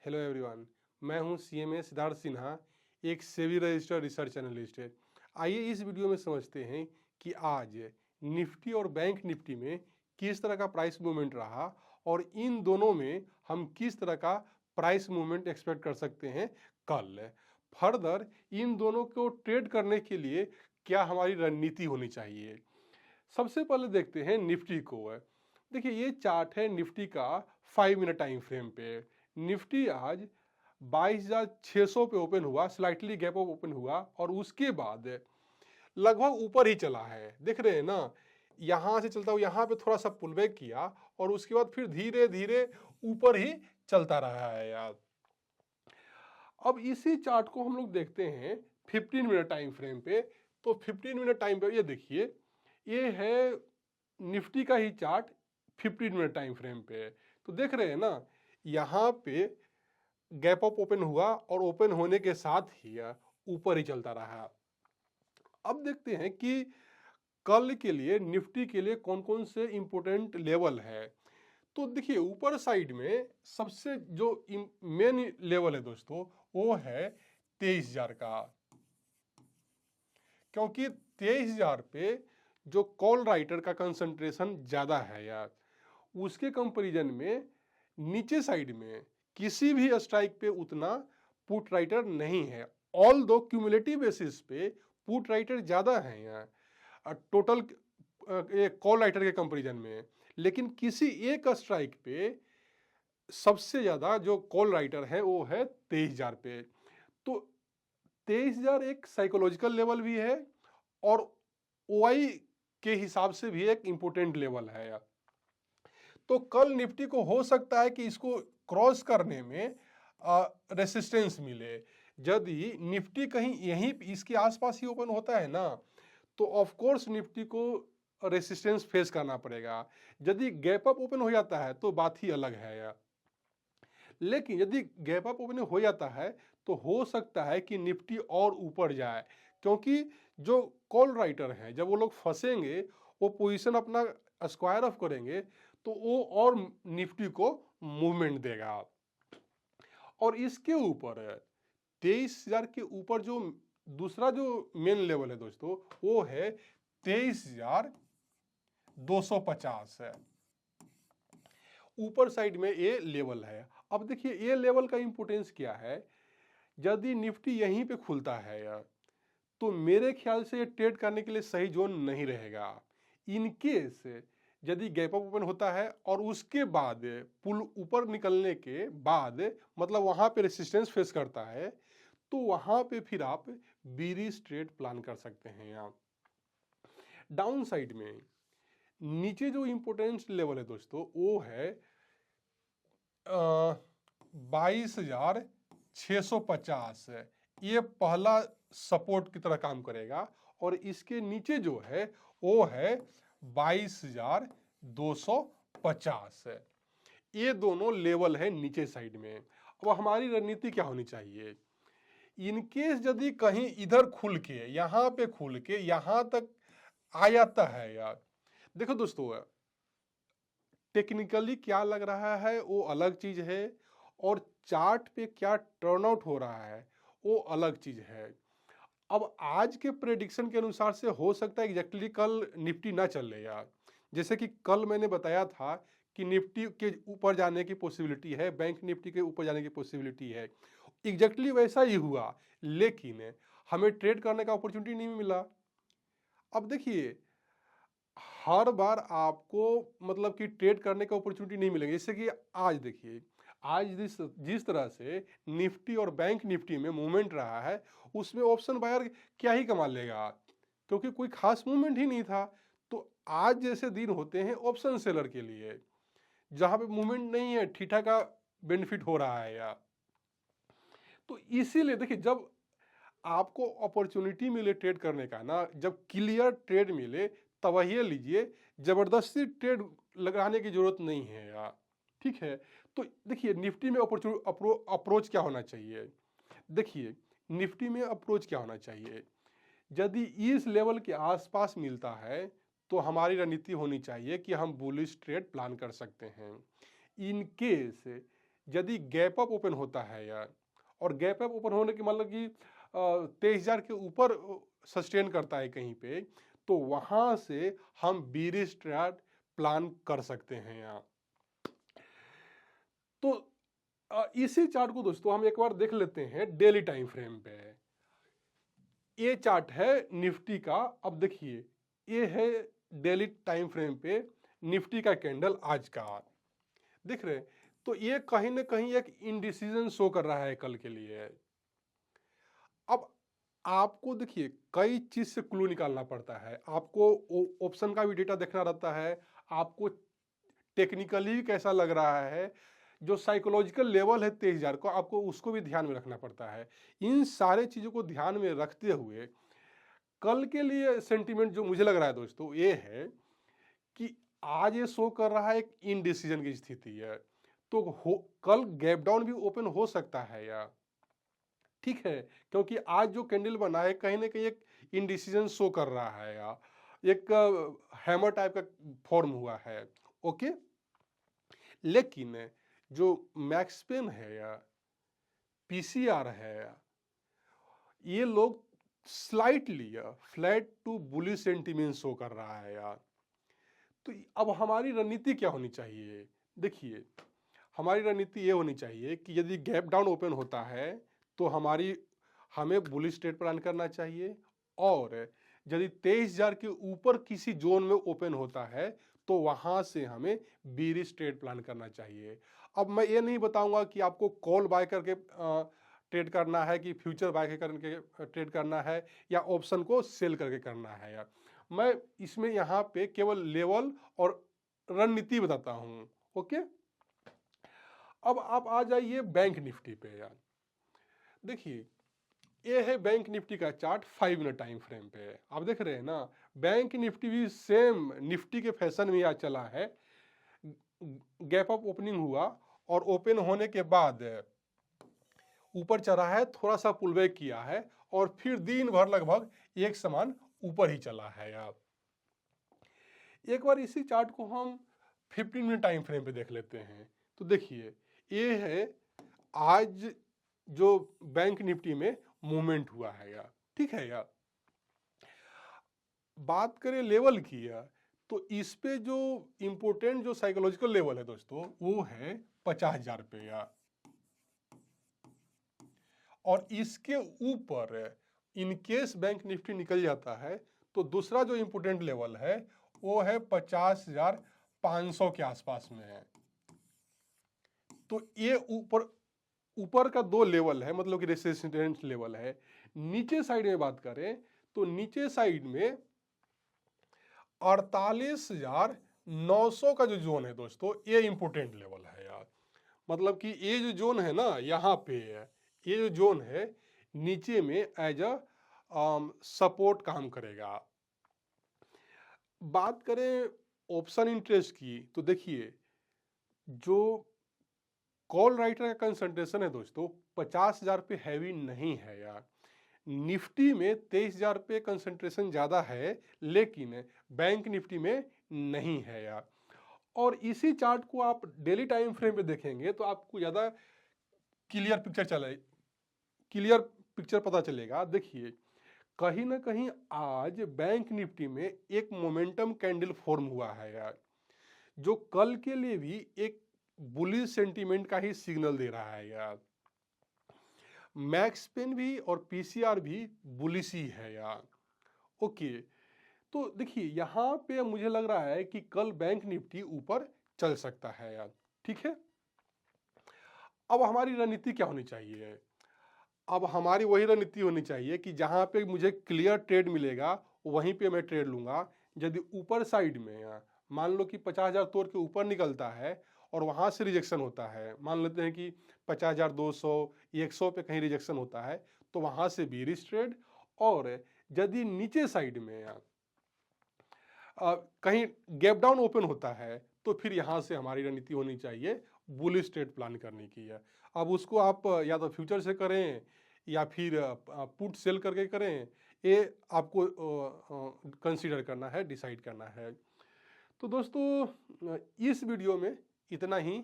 Hello everyone, मैं हूं CMA Siddharth Sinha, एक सेबी रजिस्टर्ड रिसर्च एनालिस्ट है। आइए इस वीडियो में समझते हैं कि आज निफ्टी और बैंक निफ्टी में किस तरह का प्राइस मूवमेंट रहा और इन दोनों में हम किस तरह का प्राइस मूवमेंट एक्सपेक्ट कर सकते हैं कल। फर्दर इन दोनों को ट्रेड करने के लिए क्या हमारी रणनीति होनी चाहिए। सबसे पहले देखते हैं निफ्टी को। देखिए ये चार्ट है निफ्टी का 5 मिनट टाइम फ्रेम पे। निफ्टी आज 22,600 पे ओपन हुआ, स्लाइटली गैप अप ओपन हुआ और उसके बाद लगभग ऊपर ही चला है। देख रहे हैं ना, यहां से चलता हुआ यहाँ पे थोड़ा सा पुल बैक किया और उसके बाद फिर धीरे धीरे ऊपर ही चलता रहा है यार। अब इसी चार्ट को हम लोग देखते हैं 15 मिनट टाइम फ्रेम पे। तो 15 मिनट टाइम पे ये देखिए, ये है निफ्टी का ही चार्ट 15 मिनट टाइम फ्रेम पे। तो देख रहे हैं ना, यहाँ पे गैप अप ओपन हुआ और ओपन होने के साथ ही ऊपर ही चलता रहा। अब देखते हैं कि कल के लिए निफ्टी के लिए कौन कौन से इंपोर्टेंट लेवल है। तो देखिए ऊपर साइड में सबसे जो मेन लेवल है दोस्तों, वो है 23,000 का, क्योंकि 23,000 पे जो कॉल राइटर का कंसंट्रेशन ज़्यादा है यार। उसके कंपैरिजन में नीचे साइड में किसी भी स्ट्राइक पे उतना पुट राइटर नहीं है। ऑल दो क्यूमुलेटिव बेसिस पे पुट राइटर ज़्यादा है यहाँ टोटल कॉल राइटर के कंपैरिजन में, लेकिन किसी एक स्ट्राइक पे सबसे ज़्यादा जो कॉल राइटर है वो है 23,000 पे। तो 23,000 एक साइकोलॉजिकल लेवल भी है और ओआई के हिसाब से भी एक इम्पोर्टेंट लेवल है यार। तो कल निफ्टी को हो सकता है कि इसको क्रॉस करने में रेसिस्टेंस मिले। यदि निफ्टी कहीं यहीं इसके आसपास ही ओपन होता है ना, तो ऑफ कोर्स निफ्टी को रेसिस्टेंस फेस करना पड़ेगा। यदि गैप अप ओपन हो जाता है तो बात ही अलग है यार। लेकिन यदि गैप अप ओपन हो जाता है तो हो सकता है कि निफ्टी और ऊपर जाए, क्योंकि जो कॉल राइटर हैं जब वो लोग फंसेंगे, वो पोजीशन अपना स्क्वायर ऑफ करेंगे तो वो और निफ्टी को मूवमेंट देगा। और इसके ऊपर 23,000 के ऊपर जो दूसरा जो मेन लेवल है दोस्तों, वो है 23,250 है। ऊपर साइड में ये लेवल है। अब देखिए ये लेवल का इंपोर्टेंस क्या है। यदि निफ्टी यहीं पे खुलता है यार, तो मेरे ख्याल से ये ट्रेड करने के लिए सही जोन नहीं रहेगा। इनकेस यदि गैप अप ओपन होता है और उसके बाद पुल ऊपर निकलने के बाद मतलब वहां पे रेसिस्टेंस फेस करता है, तो वहां पे फिर आप बीरिश ट्रेड प्लान कर सकते हैं। यहाँ डाउन साइड में नीचे जो इंपोर्टेंस लेवल है दोस्तों, वो है 22,650। ये पहला सपोर्ट की तरह काम करेगा और इसके नीचे जो है वो है 22,250 है। ये दोनों लेवल है नीचे साइड में। अब हमारी रणनीति क्या होनी चाहिए। इनकेस यदि कहीं इधर खुल के यहां पे खुल के यहां तक आ जाता है यार, देखो दोस्तों टेक्निकली क्या लग रहा है वो अलग चीज है और चार्ट पे क्या टर्नआउट हो रहा है वो अलग चीज है। अब आज के प्रेडिक्शन के अनुसार से हो सकता है एग्जैक्टली कल निफ्टी ना चले यार। जैसे कि कल मैंने बताया था कि निफ्टी के ऊपर जाने की पॉसिबिलिटी है, बैंक निफ्टी के ऊपर जाने की पॉसिबिलिटी है। एग्जैक्टली वैसा ही हुआ, लेकिन हमें ट्रेड करने का अपॉर्चुनिटी नहीं मिला। अब देखिए हर बार आपको मतलब कि ट्रेड करने का अपॉर्चुनिटी नहीं मिलेगी। जैसे कि आज देखिए, आज जिस तरह से निफ्टी और बैंक निफ्टी में मूवमेंट रहा है, उसमें ऑप्शन बायर क्या ही कमा लेगा, क्योंकि कोई खास मूवमेंट ही नहीं था। तो आज जैसे दिन होते हैं ऑप्शन सेलर के लिए, जहां पे मूवमेंट नहीं है, ठीठा का बेनिफिट हो रहा है यार। तो इसीलिए देखिए, जब आपको अपॉर्चुनिटी मिले ट्रेड करने का ना, जब क्लियर ट्रेड मिले तब ये लीजिए, जबरदस्ती ट्रेड लगाने की जरूरत नहीं है यार। ठीक है, तो देखिए निफ्टी में अप्रोच क्या होना चाहिए। देखिए निफ्टी में अप्रोच क्या होना चाहिए, यदि इस लेवल के आसपास मिलता है तो हमारी रणनीति होनी चाहिए कि हम बुलिश ट्रेड प्लान कर सकते हैं। इन केस यदि गैप अप ओपन होता है यार, और गैप अप ओपन होने के मतलब कि 23,000 के ऊपर सस्टेन करता है कहीं पे, तो वहां से हम बीरिश ट्रेड प्लान कर सकते हैं यहाँ। तो इसी चार्ट को दोस्तों हम एक बार देख लेते हैं डेली टाइम फ्रेम पे। ये चार्ट है निफ्टी का। अब देखिए ये है डेली टाइम फ्रेम पे निफ्टी का कैंडल आज का, दिख रहे। तो ये कहीं ना कहीं एक इंडिसीजन शो कर रहा है कल के लिए। अब आपको देखिए कई चीज से क्लू निकालना पड़ता है, आपको ऑप्शन का भी डेटा देखना रहता है, आपको टेक्निकली कैसा लग रहा है, जो साइकोलॉजिकल लेवल है 23,000 को, आपको उसको भी ध्यान में रखना पड़ता है। इन सारे चीज़ों को ध्यान में रखते हुए कल के लिए सेंटीमेंट जो मुझे लग रहा है दोस्तों ये है कि आज ये शो कर रहा है एक इनडिसीजन की स्थिति है। तो कल गैप डाउन भी ओपन हो सकता है यार, ठीक है, क्योंकि आज जो कैंडल बना है कहीं ना कहीं एक इनडिसीजन शो कर रहा है यार, एक हैमर टाइप का फॉर्म हुआ है। ओके, लेकिन जो मैक्सपेन है या पीसीआर है या, ये लोग slightly flat to bullish sentiment show कर रहा है यार। तो अब हमारी रणनीति क्या होनी चाहिए? देखिए हमारी रणनीति ये होनी चाहिए कि यदि गैप डाउन ओपन होता है तो हमें बुलिश ट्रेड प्लान करना चाहिए, और यदि 23,000 के ऊपर किसी जोन में ओपन होता है तो वहां से हमें बीरिश ट्रेड प्लान करना चाहिए। अब मैं ये नहीं बताऊंगा कि आपको कॉल बाय करके ट्रेड करना है कि फ्यूचर बाय करके ट्रेड करना है या ऑप्शन को सेल करके करना है यार। मैं इसमें यहाँ पे केवल लेवल और रणनीति बताता हूँ। ओके, अब आप आ जाइए बैंक निफ्टी पे यार। देखिए ये है बैंक निफ्टी का चार्ट 5 मिनट टाइम फ्रेम पे, आप देख रहे हैं ना। बैंक निफ्टी भी सेम निफ्टी के फैशन में आज चला है। गैप अप ओपनिंग हुआ और ओपन होने के बाद ऊपर चढ़ा है, थोड़ा सा पुल बैक किया है और फिर दिन भर लगभग एक समान ऊपर ही चला है यार। एक बार इसी चार्ट को हम 15 मिनट टाइम फ्रेम पे देख लेते हैं। तो देखिए ये है आज जो बैंक निफ्टी में मूवमेंट हुआ है यार, ठीक है यार। बात करें लेवल की यार, तो इस पे जो इंपोर्टेंट जो साइकोलॉजिकल लेवल है दोस्तों वो है 50,000 पे यार, और इसके ऊपर इनकेस बैंक निफ्टी निकल जाता है तो दूसरा जो इंपोर्टेंट लेवल है वो है 50,500 के आसपास में है। तो ये ऊपर का दो लेवल है, मतलब कि रेसिस्टेंस लेवल है। नीचे साइड में बात करें तो नीचे साइड में 48,900 का जो जोन है दोस्तों ये इंपोर्टेंट लेवल है यार। मतलब कि ये जो जोन है ना यहाँ पे है, ये जो जोन है नीचे में एज अ सपोर्ट काम करेगा। बात करें ऑप्शन इंटरेस्ट की तो देखिए जो कॉल राइटर का कंसंट्रेशन है दोस्तों 50,000 पे हैवी नहीं है यार। निफ्टी में 23,000 पे कंसंट्रेशन ज़्यादा है लेकिन बैंक निफ्टी में नहीं है यार। और इसी चार्ट को आप डेली टाइम फ्रेम पे देखेंगे तो आपको ज़्यादा क्लियर पिक्चर पता चलेगा। देखिए कहीं ना कहीं आज बैंक निफ्टी में एक मोमेंटम कैंडल फॉर्म हुआ है यार, जो कल के लिए भी एक बुलिश सेंटीमेंट का ही सिग्नल दे रहा है यार। मैक्सपेन भी और पीसीआर भी बुलिश ही है यार। ओके, तो देखिए यहाँ पे मुझे लग रहा है कि कल बैंक निफ्टी ऊपर चल सकता है यार, ठीक है। अब हमारी रणनीति क्या होनी चाहिए? अब हमारी वही रणनीति होनी चाहिए कि जहाँ पे मुझे क्लियर ट्रेड मिलेगा वहीं पे मैं ट्रेड लूंगा। यदि ऊपर साइड में मान लो कि 50,000 तोड़ के ऊपर निकलता है और वहाँ से रिजेक्शन होता है, मान लेते हैं कि 50,200 100 पे कहीं रिजेक्शन होता है तो वहाँ से बीरिश ट्रेड। और यदि नीचे साइड में कहीं गैप डाउन ओपन होता है तो फिर यहाँ से हमारी रणनीति होनी चाहिए बुलिश ट्रेड प्लान करने की है। अब उसको आप या तो फ्यूचर से करें या फिर पुट सेल करके करें, ये आपको कंसीडर करना है, डिसाइड करना है। तो दोस्तों इस वीडियो में इतना ही।